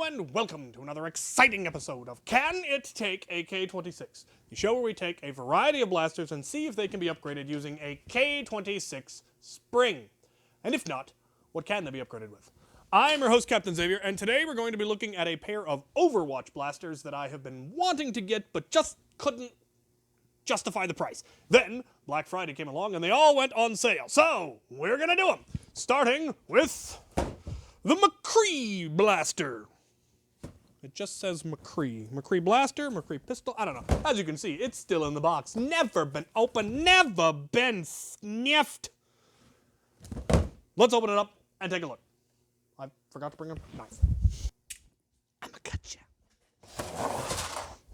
Hello and welcome to another exciting episode of Can It Take a K26? The show where we take a variety of blasters and see if they can be upgraded using a K26 spring. And if not, what can they be upgraded with? I'm your host, Captain Xavier, and today we're going to be looking at a pair of Overwatch blasters that I have been wanting to get but just couldn't justify the price. Then, Black Friday came along and they all went on sale. So, we're gonna do them. Starting with the McCree blaster. It just says McCree. McCree blaster, McCree pistol, I don't know. As you can see, it's still in the box. Never been opened, never been sniffed. Let's open it up and take a look. I forgot to bring a knife. I'ma cut ya.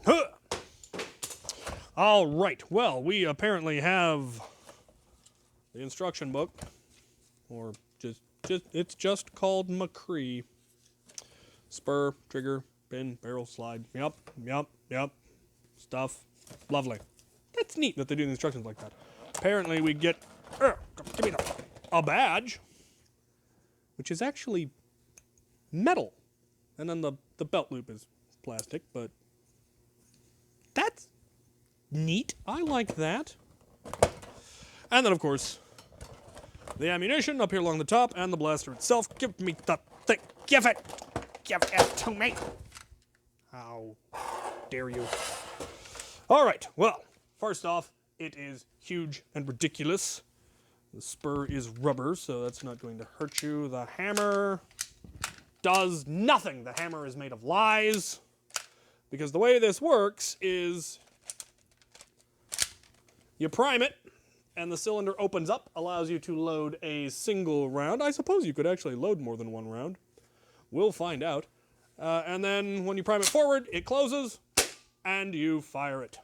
Huh. All right, well, we apparently have the instruction book, or it's just called McCree. Spur, trigger, pin, barrel, slide. Yep. Stuff. Lovely. That's neat that they do the instructions like that. Apparently we get give me a badge, which is actually metal. And then the belt loop is plastic, but that's neat. I like that. And then, of course, the ammunition up here along the top and the blaster itself. Give me the thing. Give it to me. How dare you? All right. Well, first off, it is huge and ridiculous. The spur is rubber, so that's not going to hurt you. The hammer does nothing. The hammer is made of lies. Because the way this works is you prime it, and the cylinder opens up, allows you to load a single round. I suppose you could actually load more than one round. We'll find out. And then when you prime it forward, it closes, and you fire it.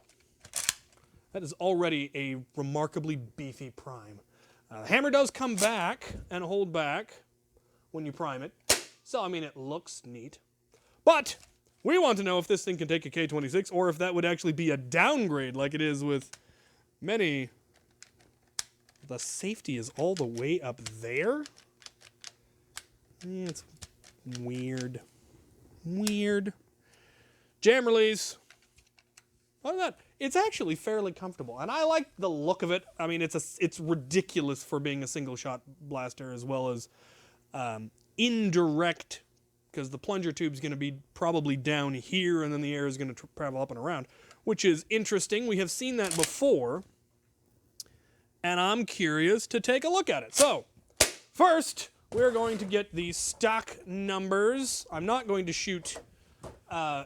That is already a remarkably beefy prime. The hammer does come back and hold back when you prime it. So, I mean, it looks neat. But we want to know if this thing can take a K26, or if that would actually be a downgrade like it is with many. The safety is all the way up there? It's weird. Jam release. Other than that, it's actually fairly comfortable. And I like the look of it. I mean, it's ridiculous for being a single shot blaster, as well as indirect, because the plunger tube's going to be probably down here, and then the air is going to travel up and around, which is interesting. We have seen that before. And I'm curious to take a look at it. So, first, we're going to get the stock numbers. I'm not going to shoot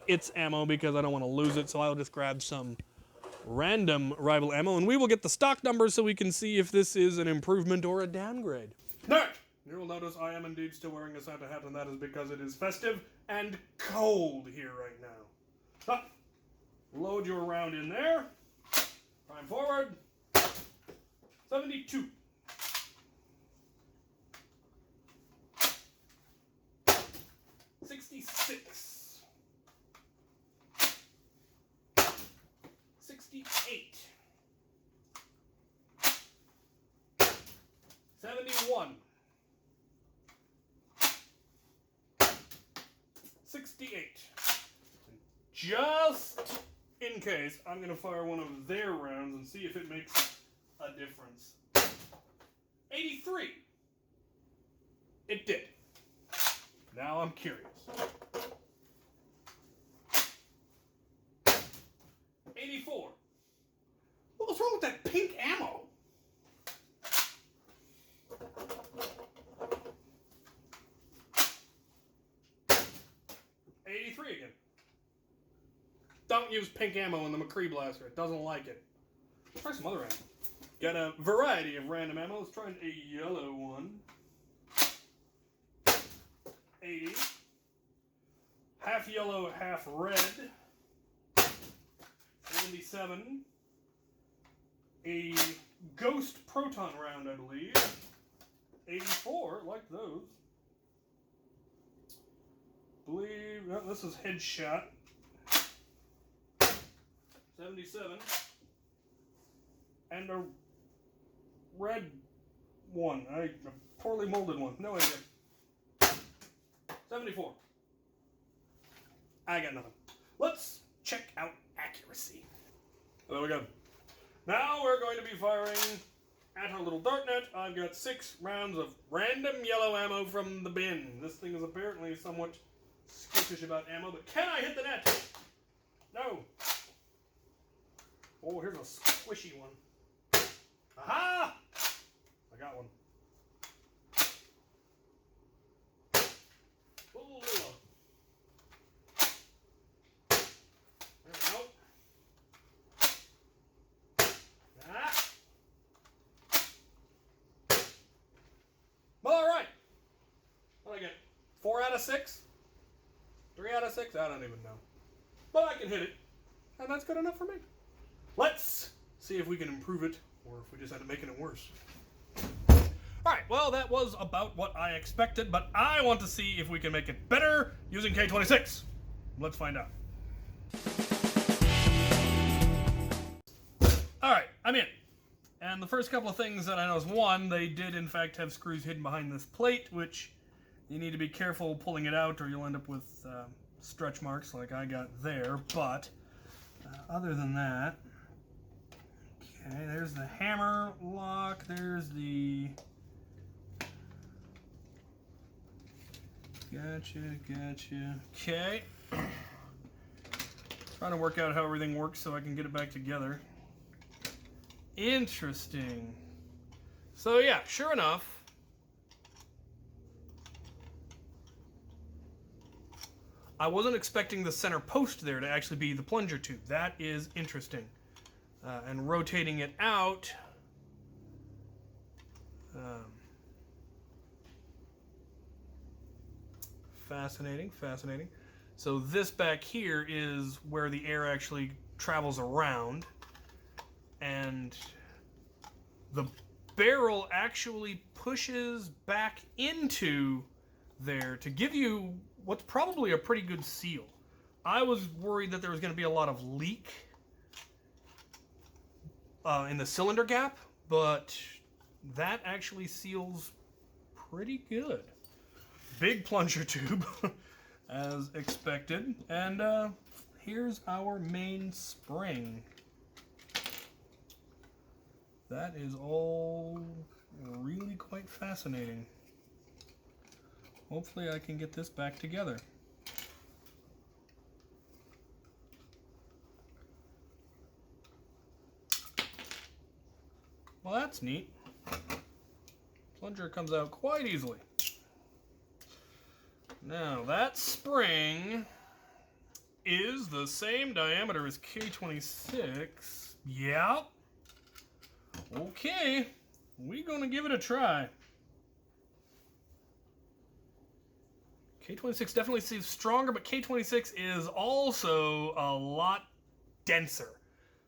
its ammo because I don't want to lose it, so I'll just grab some random rival ammo, and we will get the stock numbers so we can see if this is an improvement or a downgrade. Next, you will notice I am indeed still wearing a Santa hat, and that is because it is festive and cold here right now. So, load your round in there. Prime forward. 72. 66. 68. 71. 68. Just in case, I'm going to fire one of their rounds and see if it makes a difference. 83. It did. Now I'm curious. 84. What was wrong with that pink ammo? 83 again. Don't use pink ammo in the McCree blaster. It doesn't like it. Try some other ammo. Got a variety of random ammo. Let's try a yellow one. 80. Half yellow, half red. 77. A ghost proton round, I believe. 84. Like those. Believe this is headshot. 77. And a red one, a poorly molded one, no idea. 74. I got nothing. Let's check out accuracy. There we go. Now we're going to be firing at our little dart net. I've got 6 rounds of random yellow ammo from the bin. This thing is apparently somewhat skittish about ammo, but can I hit the net? No. Oh, here's a squishy one. Aha! I got one. Oh, there we go. Ah. All right. What did I get? 4 out of 6? 3 out of 6? I don't even know. But I can hit it, and that's good enough for me. Let's see if we can improve it, or if we just end up making it worse. Alright, well, that was about what I expected, but I want to see if we can make it better using K26. Let's find out. Alright, I'm in. And the first couple of things that I noticed, one, they did in fact have screws hidden behind this plate, which you need to be careful pulling it out or you'll end up with stretch marks like I got there, but other than that, okay, there's the hammer lock, there's the... Gotcha. Okay. Trying to work out how everything works so I can get it back together. Interesting. So yeah, sure enough, I wasn't expecting the center post there to actually be the plunger tube. That is interesting. And rotating it out, fascinating. So this back here is where the air actually travels around, and the barrel actually pushes back into there to give you what's probably a pretty good seal. I was worried that there was going to be a lot of leak in the cylinder gap, but that actually seals pretty good. Big plunger tube, as expected. And here's our main spring. That is all really quite fascinating. Hopefully I can get this back together. Well, that's neat. Plunger comes out quite easily. Now, that spring is the same diameter as K26. Yep. Okay. We're going to give it a try. K26 definitely seems stronger, but K26 is also a lot denser.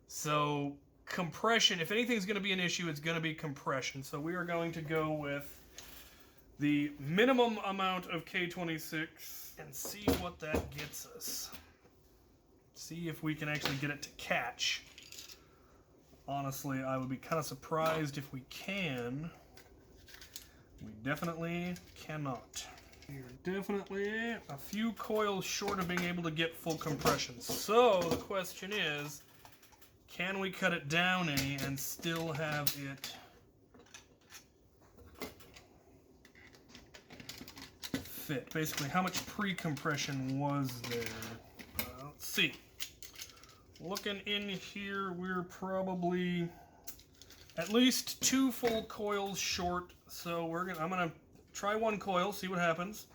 So compression, if anything's going to be an issue, it's going to be compression. So we are going to go with the minimum amount of K26 and see what that gets us. See if we can actually get it to catch. Honestly, I would be kind of surprised if we can. We definitely cannot. We're definitely a few coils short of being able to get full compression. So the question is, can we cut it down any and still have it fit? Basically, how much pre-compression was there? Let's see. Looking in here, we're probably at least 2 full coils short. So I'm gonna try 1 coil, see what happens.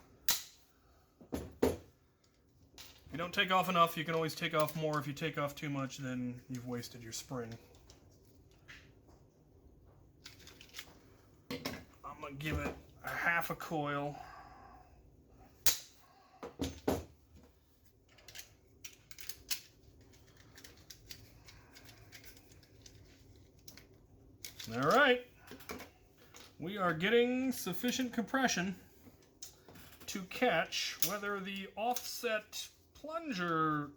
If you don't take off enough, you can always take off more. If you take off too much, then you've wasted your spring. I'm gonna give it a half a coil. All right, we are getting sufficient compression to catch whether the offset plunger,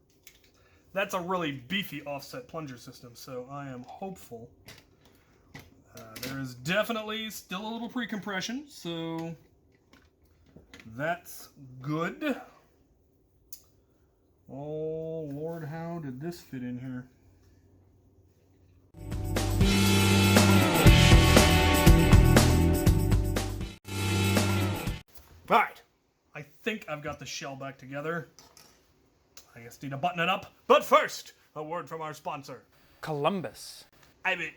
that's a really beefy offset plunger system, so I am hopeful. There is definitely still a little pre-compression, so that's good. Oh, Lord, how did this fit in here? Alright, I think I've got the shell back together. I just need to button it up. But first, a word from our sponsor. Columbus. I mean,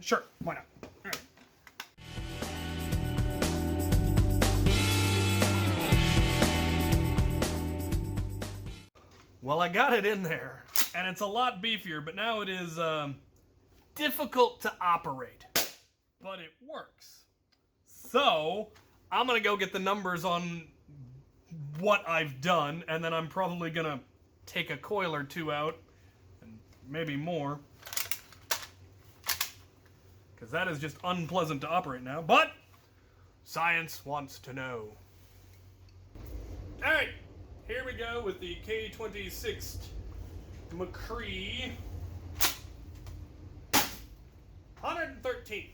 sure, why not? All right. Well, I got it in there, and it's a lot beefier, but now it is difficult to operate, but it works. So, I'm gonna go get the numbers on what I've done, and then I'm probably gonna take a coil or two out, and maybe more, because that is just unpleasant to operate now, but science wants to know. Alright, here we go with the K26 McCree 113.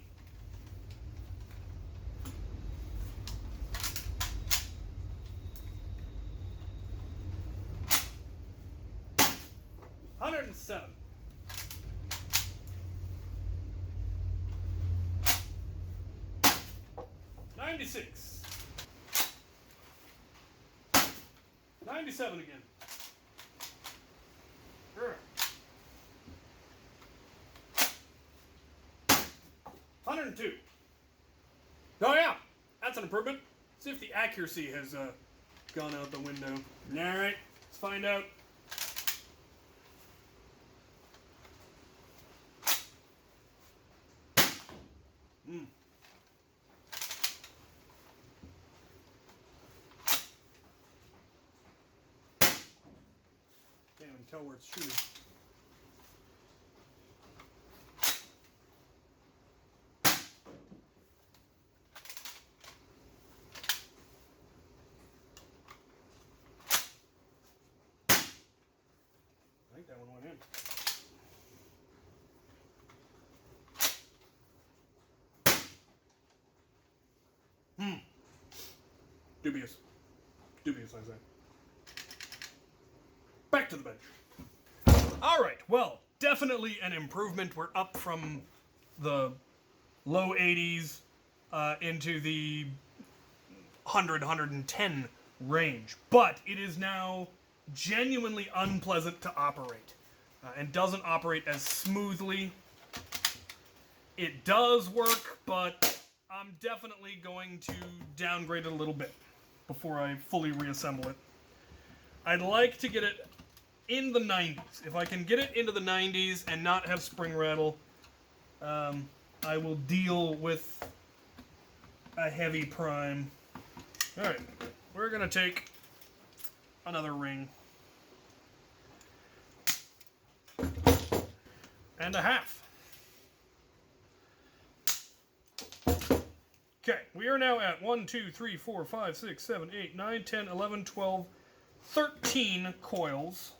$107. 96. 97 again. 102. Oh yeah, that's an improvement. See if the accuracy has gone out the window. Alright, let's find out. Can't even tell where it's shooting. I think that one went in. Dubious. Dubious, I say. Back to the bench. Alright, well, definitely an improvement. We're up from the low 80s into the 100, 110 range. But it is now genuinely unpleasant to operate and doesn't operate as smoothly. It does work, but I'm definitely going to downgrade it a little bit before I fully reassemble it. I'd like to get it in the 90s. If I can get it into the 90s and not have spring rattle, I will deal with a heavy prime. Alright, we're going to take another ring. And a half. Okay, we are now at 1, 2, 3, 4, 5, 6, 7, 8, 9, 10, 11, 12, 13 coils.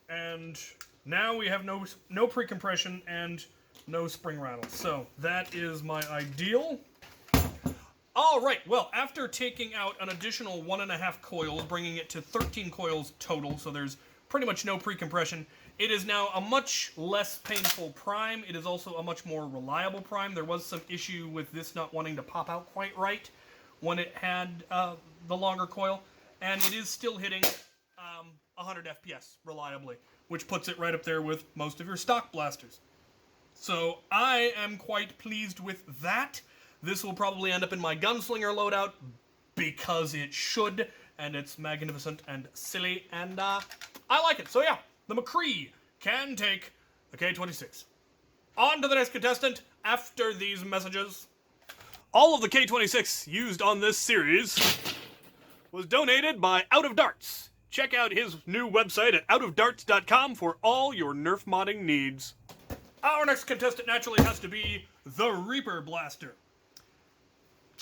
And now we have no pre-compression and no spring rattle. So that is my ideal. Alright, well, after taking out an additional 1.5 coils, bringing it to 13 coils total, so there's pretty much no pre-compression, it is now a much less painful prime. It is also a much more reliable prime. There was some issue with this not wanting to pop out quite right when it had the longer coil, and it is still hitting 100 FPS reliably, which puts it right up there with most of your stock blasters. So I am quite pleased with that. This will probably end up in my gunslinger loadout because it should, and it's magnificent and silly, and I like it. So yeah, the McCree can take the K26. On to the next contestant after these messages. All of the K26 used on this series was donated by Out of Darts. Check out his new website at outofdarts.com for all your Nerf modding needs. Our next contestant naturally has to be the Reaper Blaster.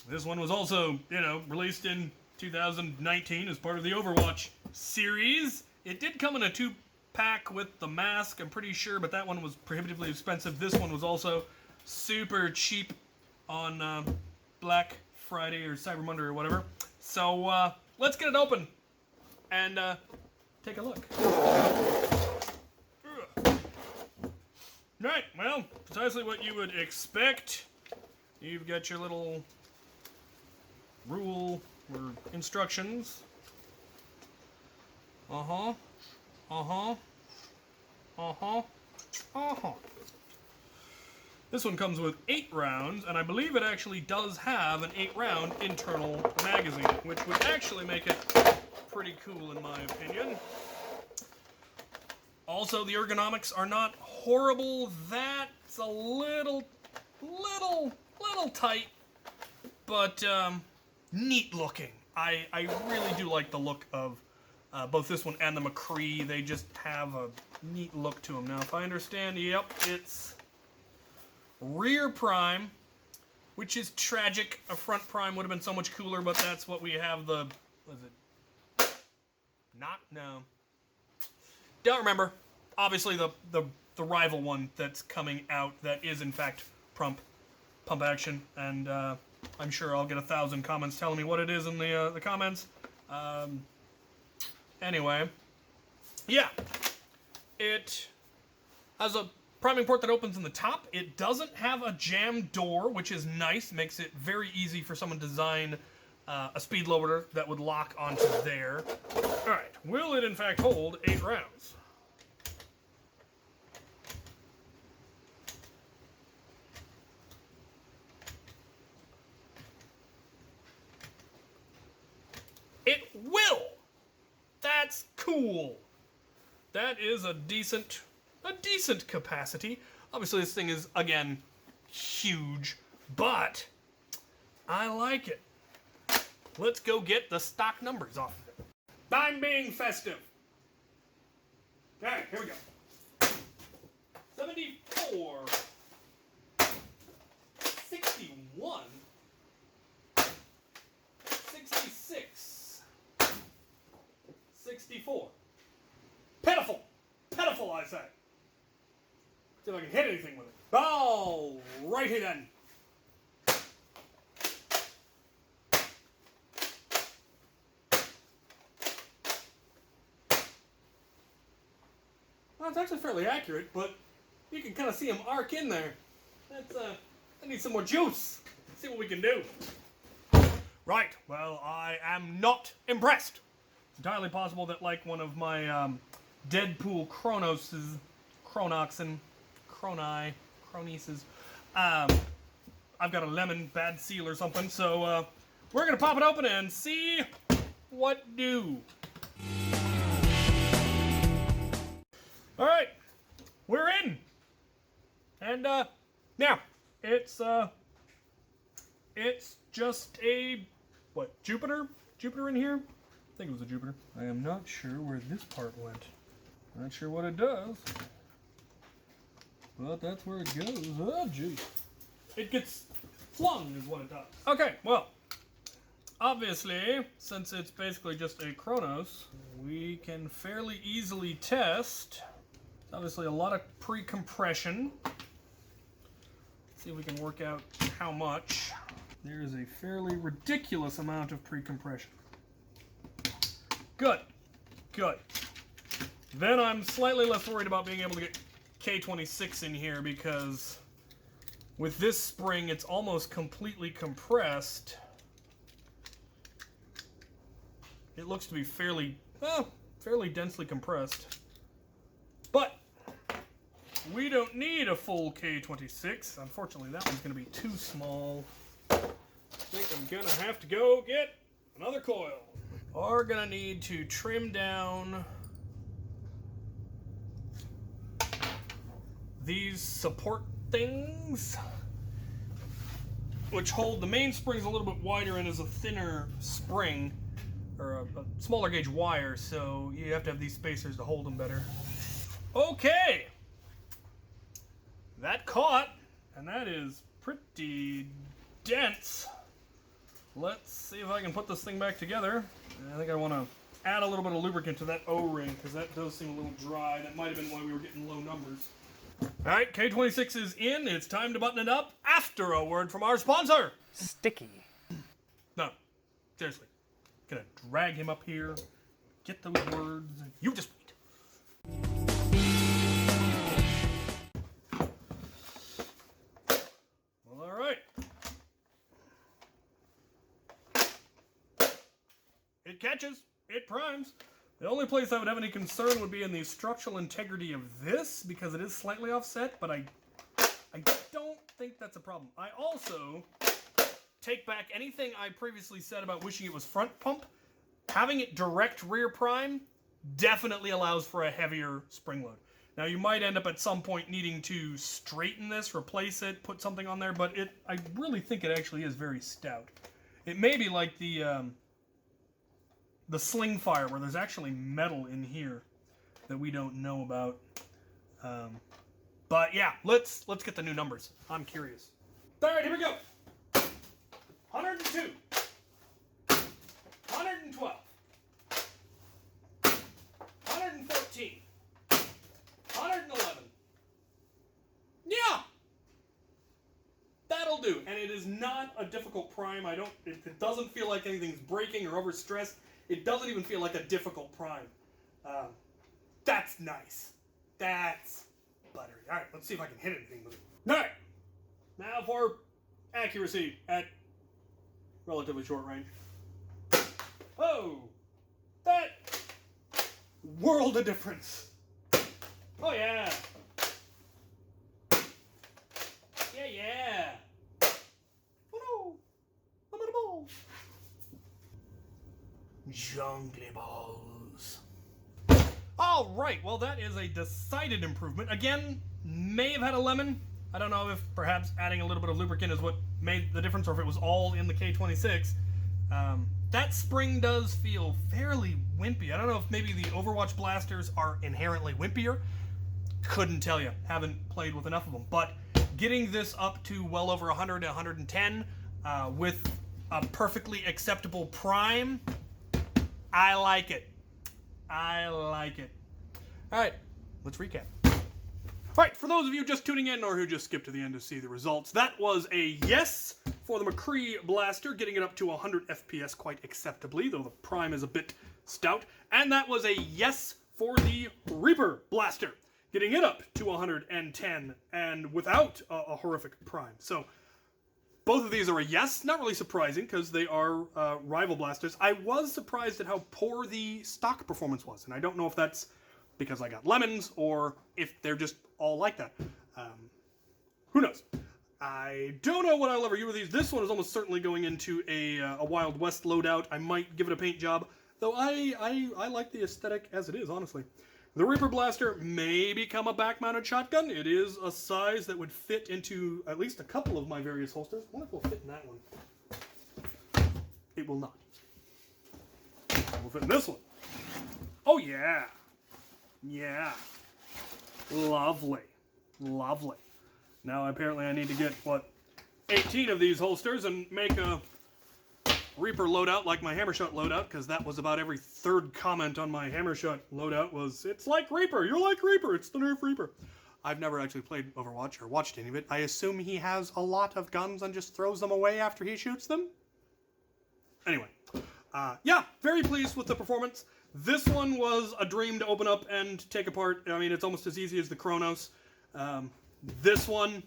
This one was also, released in 2019 as part of the Overwatch series. It did come in a 2-pack with the mask, I'm pretty sure, but that one was prohibitively expensive. This one was also super cheap on Black Friday or Cyber Monday or whatever. So let's get it open and take a look. Right, well, precisely what you would expect. You've got your little rule or instructions. Uh-huh. Uh-huh. Uh-huh. Uh-huh. This one comes with 8 rounds, and I believe it actually does have an 8-round internal magazine, which would actually make it pretty cool in my opinion. Also, the ergonomics are not horrible. That's a little tight, but neat looking. I really do like the look of both this one and the McCree. They just have a neat look to them. Now, if I understand, yep, it's rear prime, which is tragic. A front prime would have been so much cooler, but that's what we have. The, was it not? No. Don't remember. Obviously, the rival one that's coming out that is in fact pump action, and I'm sure I'll get 1,000 comments telling me what it is in the comments. Anyway, yeah, it has a priming port that opens in the top. It doesn't have a jam door, which is nice. Makes it very easy for someone to design a speed loader that would lock onto there. All right, will it in fact hold 8 rounds? It will! That's cool. That is a decent capacity. Obviously this thing is, again, huge, but I like it. Let's go get the stock numbers off of it. I'm being festive. Alright, here we go. 74. 61. 66. 64. Pitiful! Pitiful, I say. See if I can hit anything with it. All righty then. Well, it's actually fairly accurate, but you can kind of see them arc in there. That's, I need some more juice. Let's see what we can do. Right, well, I am not impressed. It's entirely possible that, like one of my Deadpool Chronieces, I've got a lemon bad seal or something, so we're gonna pop it open and see what do. Alright, we're in! And now, it's just a, what, Jupiter? Jupiter in here? I think it was a Jupiter. I am not sure where this part went. Not sure what it does. But that's where it goes. Oh, jeez. It gets flung is what it does. Okay, well, obviously, since it's basically just a Chronos, we can fairly easily test. Obviously a lot of pre-compression. See if we can work out how much. There is a fairly ridiculous amount of pre-compression. Good. Good. Then I'm slightly less worried about being able to get K26 in here because with this spring it's almost completely compressed. It looks to be fairly densely compressed. But we don't need a full K26. Unfortunately, that one's going to be too small. I think I'm going to have to go get another coil. Are going to need to trim down these support things, which hold the main spring's a little bit wider and is a thinner spring, or a smaller gauge wire, so you have to have these spacers to hold them better. Okay, that caught, and that is pretty dense. Let's see if I can put this thing back together. I think I want to add a little bit of lubricant to that O-ring because that does seem a little dry. That might have been why we were getting low numbers. Alright, K26 is in. It's time to button it up after a word from our sponsor. Sticky. No, seriously. Gonna drag him up here, get those words. You just wait. Well, all right. It catches. It primes. The only place I would have any concern would be in the structural integrity of this, because it is slightly offset, but I don't think that's a problem. I also take back anything I previously said about wishing it was front pump. Having it direct rear prime definitely allows for a heavier spring load. Now you might end up at some point needing to straighten this, replace it, put something on there, but I really think it actually is very stout. It may be like the sling fire, where there's actually metal in here that we don't know about. But yeah, let's get the new numbers. I'm curious. All right, here we go. 102, 112, 114, 111. Yeah, that'll do. And it is not a difficult prime. It doesn't feel like anything's breaking or overstressed. It doesn't even feel like a difficult prime. That's nice. That's buttery. All right, let's see if I can hit anything with it. All right, now for accuracy at relatively short range. Oh, that world of difference. Oh yeah. Yeah. Oh no, I'm at a ball. Jungly balls. All right, well that is a decided improvement. Again, may have had a lemon. I don't know if perhaps adding a little bit of lubricant is what made the difference, or if it was all in the K26. That spring does feel fairly wimpy. I don't know if maybe the Overwatch blasters are inherently wimpier. Couldn't tell you. Haven't played with enough of them. But getting this up to well over 100 to 110 with a perfectly acceptable prime, I like it. I like it. All right, let's recap. All right, for those of you just tuning in or who just skipped to the end to see the results, that was a yes for the McCree blaster, getting it up to 100 FPS quite acceptably, though the prime is a bit stout. And that was a yes for the Reaper blaster, getting it up to 110 and without a horrific prime. So both of these are a yes. Not really surprising because they are rival blasters. I was surprised at how poor the stock performance was, and I don't know if that's because I got lemons or if they're just all like that. Who knows? I don't know what I'll ever use with these. This one is almost certainly going into a Wild West loadout. I might give it a paint job, though I like the aesthetic as it is, honestly. The Reaper Blaster may become a back-mounted shotgun. It is a size that would fit into at least a couple of my various holsters. I wonder if it will fit in that one. It will not. It will fit in this one. Oh, yeah. Yeah. Lovely. Lovely. Now, apparently I need to get, 18 of these holsters and make a Reaper loadout like my Hammershot loadout, because that was about every third comment on my Hammershot loadout was, it's like Reaper, you're like Reaper, it's the Nerf Reaper. I've never actually played Overwatch or watched any of it. I assume he has a lot of guns and just throws them away after he shoots them? Anyway, yeah, very pleased with the performance. This one was a dream to open up and take apart. I mean, it's almost as easy as the Chronos. This one,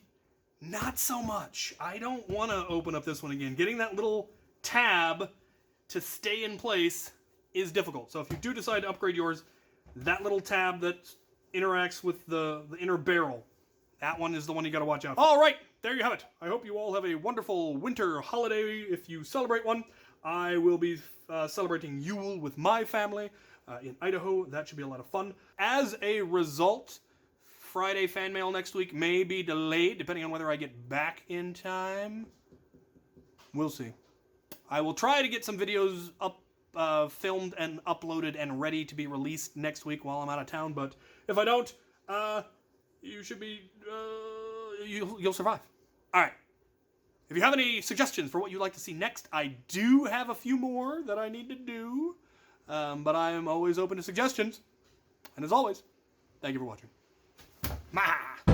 not so much. I don't want to open up this one again. Getting that little tab to stay in place is difficult. So if you do decide to upgrade yours, that little tab that interacts with the inner barrel, that one is the one you got to watch out for. All right, there you have it. I hope you all have a wonderful winter holiday if you celebrate one. I will be celebrating Yule with my family in Idaho. That should be a lot of fun. As a result, Friday fan mail next week may be delayed depending on whether I get back in time. We'll see. I will try to get some videos up, filmed and uploaded and ready to be released next week while I'm out of town, but if I don't, you should be, you'll survive. All right. If you have any suggestions for what you'd like to see next, I do have a few more that I need to do, but I am always open to suggestions. And as always, thank you for watching. Maha!